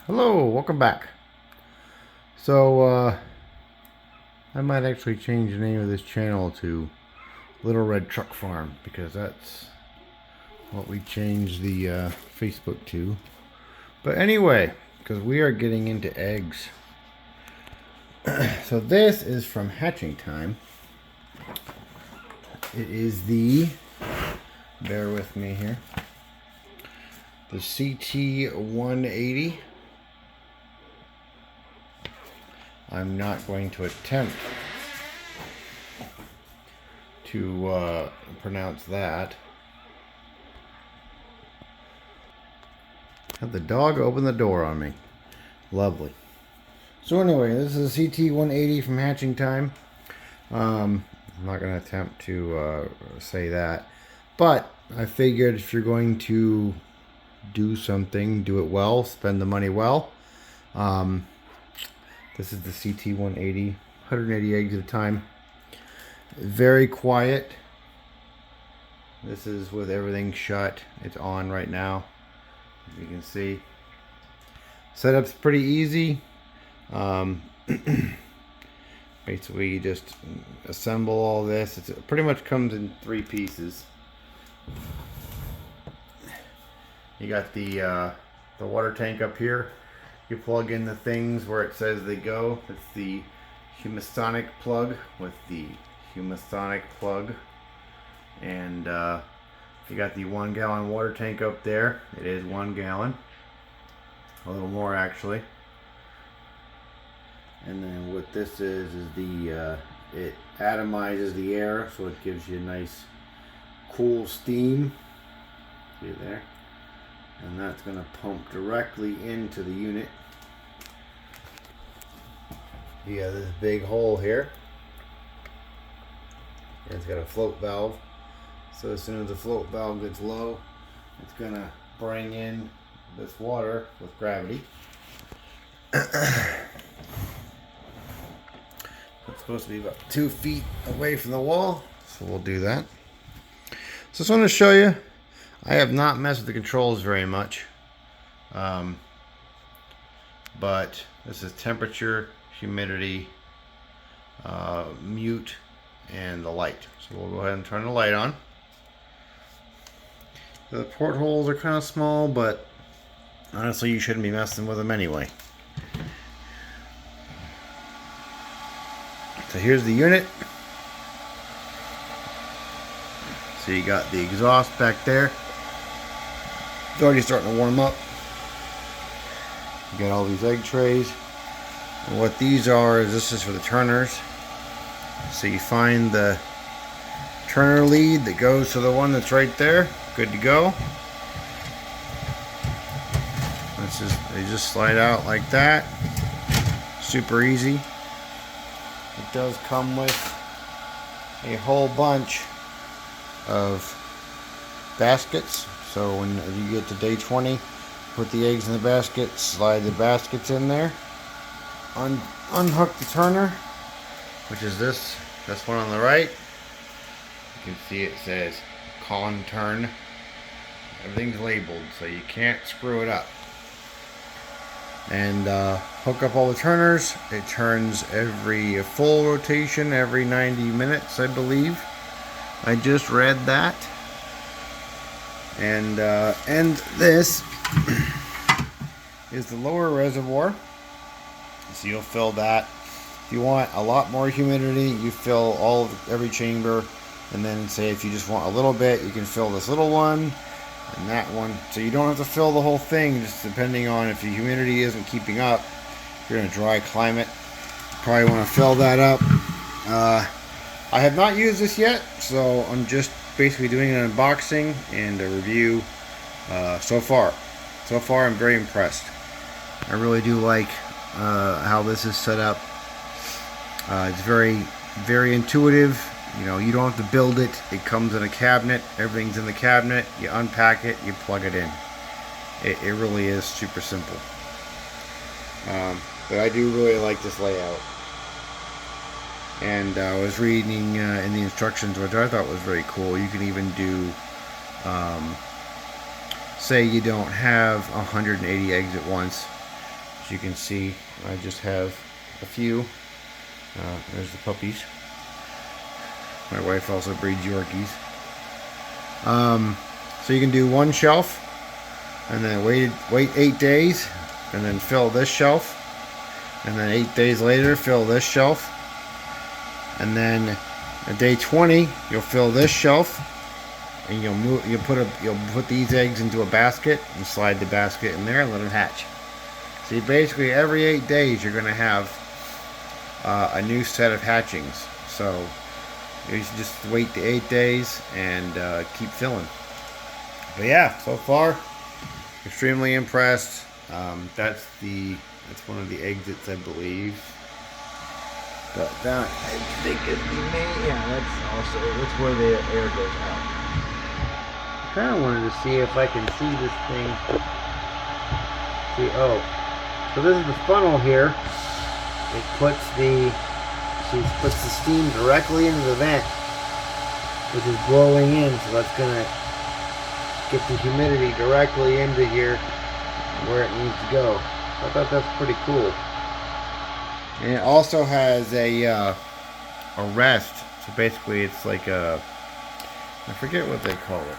Hello, welcome back. So, I might actually change the name of this channel to Little Red Truck Farm because that's what we changed the Facebook to. But anyway, because we are getting into eggs. So this is from Hatchingtime. It is the, bear with me here, the CT 180. I'm not going to attempt to pronounce that. Had the dog open the door on me. Lovely. So anyway, this is a CT 180 from Hatchingtime. I'm not going to attempt to say that. But I figured if you're going to do something, do it well, spend the money well. This is the CT 180, 180 eggs at a time. Very quiet. This is with everything shut. It's on right now, as you can see. Setup's pretty easy. Basically, you just assemble all this. It pretty much comes in 3 pieces. You got the water tank up here. You plug in the things where it says they go. It's the Humasonic plug with the Humasonic plug. And you got the 1 gallon water tank up there. It is 1 gallon. A little more actually. And then what this is the it atomizes the air, so it gives you a nice cool steam. See there? And that's going to pump directly into the unit. You got this big hole here. And it's got a float valve. So as soon as the float valve gets low, it's going to bring in this water with gravity. It's supposed to be about 2 feet away from the wall, so we'll do that. So I just want to show you, I have not messed with the controls very much, but this is temperature, humidity, mute, and the light. So we'll go ahead and turn the light on. The portholes are kind of small, but honestly you shouldn't be messing with them anyway. So here's the unit. So you got the exhaust back there. It's already starting to warm up. You got all these egg trays. And what these are is this is for the turners. So you find the turner lead that goes to the one that's right there. Good to go. They just slide out like that. Super easy. It does come with a whole bunch of baskets. So when you get to day 20, put the eggs in the basket, slide the baskets in there, unhook the turner, which is this one on the right. You can see it says con turn. Everything's labeled, so you can't screw it up. And hook up all the turners. It turns every full rotation every 90 minutes, I believe. I just read that. And this is the lower reservoir. So you'll fill that. If you want a lot more humidity, you fill every chamber. And then say if you just want a little bit, you can fill this little one and that one. So you don't have to fill the whole thing, just depending on if the humidity isn't keeping up. If you're in a dry climate, you probably want to fill that up. I have not used this yet, so I'm just basically doing an unboxing and a review. So far I'm very impressed. I really do like how this is set up. It's very, very intuitive. You know, you don't have to build it. It comes in a cabinet. Everything's in the cabinet. You unpack it, you plug it in. It really is super simple. But I do really like this layout. And I was reading in the instructions, which I thought was very cool. You can even do, say you don't have 180 eggs at once. As you can see, I just have a few. There's the puppies. My wife also breeds Yorkies. So you can do one shelf, and then wait 8 days, and then fill this shelf, and then 8 days later fill this shelf, and then at day 20 you'll fill this shelf, and you'll put these eggs into a basket and slide the basket in there and let them hatch. See, basically every 8 days you're going to have a new set of hatchings. So you should just wait the 8 days and keep filling. But yeah, so far extremely impressed. That's one of the exits, I believe. But that, I think, is the main. Yeah, that's where the air goes out. I kind of wanted to see if I can see this thing. See, oh, so this is the funnel here. It puts the steam directly into the vent, which is blowing in. So that's gonna get the humidity directly into here where it needs to go. I thought that's pretty cool. And it also has a rest. So basically it's like I forget what they call it.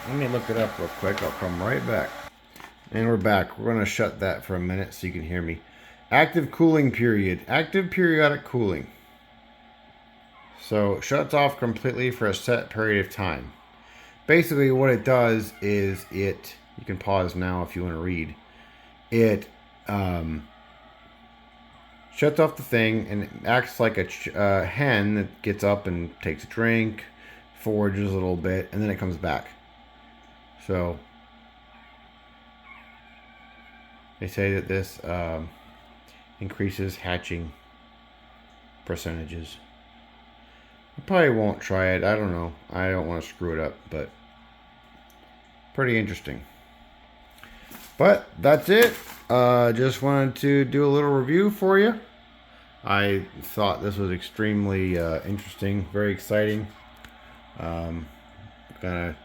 Let me look it up real quick. I'll come right back. And we're back. We're going to shut that for a minute so you can hear me. Active cooling period. Active periodic cooling. So it shuts off completely for a set period of time. Basically what it does is you can pause now if you want to read. It shuts off the thing and it acts like a hen that gets up and takes a drink, forages a little bit, and then it comes back. So they say that this increases hatching percentages. I probably won't try it. I don't know. I don't want to screw it up, but pretty interesting. But that's it. Just wanted to do a little review for you. I thought this was extremely interesting, very exciting. Gonna,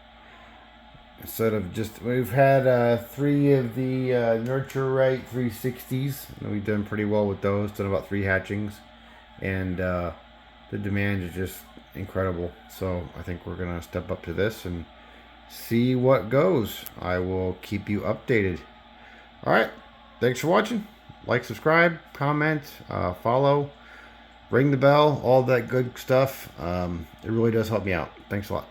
instead of just, we've had 3 of the Nurture Right 360s. We've done pretty well with those. Done about 3 hatchings, and the demand is just incredible. So I think we're gonna step up to this and see what goes. I will keep you updated. All right. Thanks for watching. Like, subscribe, comment, follow, ring the bell, all that good stuff. It really does help me out. Thanks a lot.